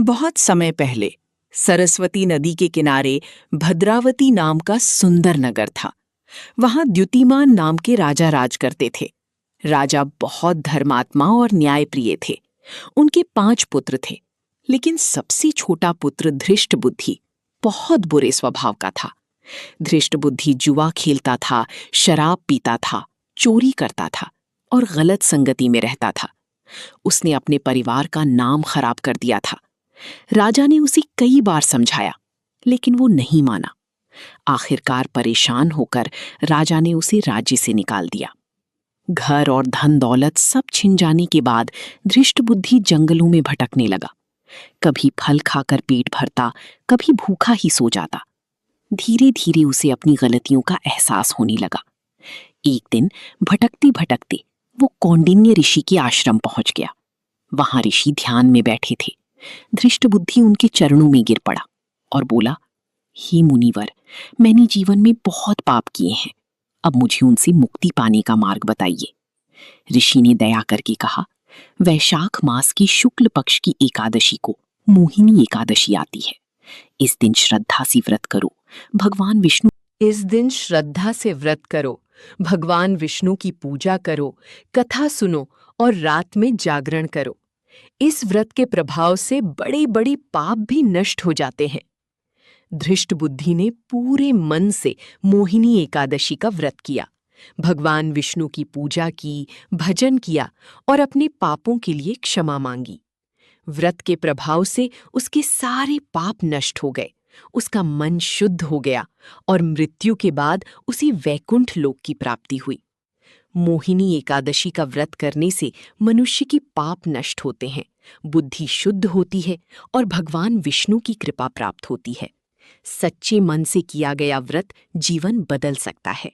बहुत समय पहले सरस्वती नदी के किनारे भद्रावती नाम का सुंदर नगर था। वहां द्युतिमान नाम के राजा राज करते थे। राजा बहुत धर्मात्मा और न्यायप्रिय थे। उनके 5 पुत्र थे, लेकिन सबसे छोटा पुत्र धृष्ट बुद्धि बहुत बुरे स्वभाव का था। धृष्ट बुद्धि जुआ खेलता था, शराब पीता था, चोरी करता था और गलत संगति में रहता था। उसने अपने परिवार का नाम खराब कर दिया था। राजा ने उसे कई बार समझाया, लेकिन वो नहीं माना। आखिरकार परेशान होकर राजा ने उसे राज्य से निकाल दिया। घर और धन दौलत सब छिन जाने के बाद धृष्ट बुद्धि जंगलों में भटकने लगा। कभी फल खाकर पेट भरता, कभी भूखा ही सो जाता। धीरे धीरे उसे अपनी गलतियों का एहसास होने लगा। एक दिन भटकते भटकते वो कौंडिन्य ऋषि के आश्रम पहुंच गया। वहां ऋषि ध्यान में बैठे थे। धृष्ट बुद्धि उनके चरणों में गिर पड़ा और बोला, हे मुनिवर, मैंने जीवन में बहुत पाप किए हैं। अब मुझे उनसे मुक्ति पाने का मार्ग बताइए। ऋषि ने दया करके कहा, वैशाख मास की शुक्ल पक्ष की एकादशी को मोहिनी एकादशी आती है। इस दिन श्रद्धा से व्रत करो। भगवान विष्णु इस दिन श्रद्धा से व्रत करो, भगवान विष्णु की पूजा करो, कथा सुनो और रात में जागरण करो। इस व्रत के प्रभाव से बड़े बड़े पाप भी नष्ट हो जाते हैं। धृष्ट बुद्धि ने पूरे मन से मोहिनी एकादशी का व्रत किया, भगवान विष्णु की पूजा की, भजन किया और अपने पापों के लिए क्षमा मांगी। व्रत के प्रभाव से उसके सारे पाप नष्ट हो गए, उसका मन शुद्ध हो गया और मृत्यु के बाद उसे वैकुंठ लोक की प्राप्ति हुई। मोहिनी एकादशी का व्रत करने से मनुष्य की पाप नष्ट होते हैं, बुद्धि शुद्ध होती है और भगवान विष्णु की कृपा प्राप्त होती है। सच्चे मन से किया गया व्रत जीवन बदल सकता है।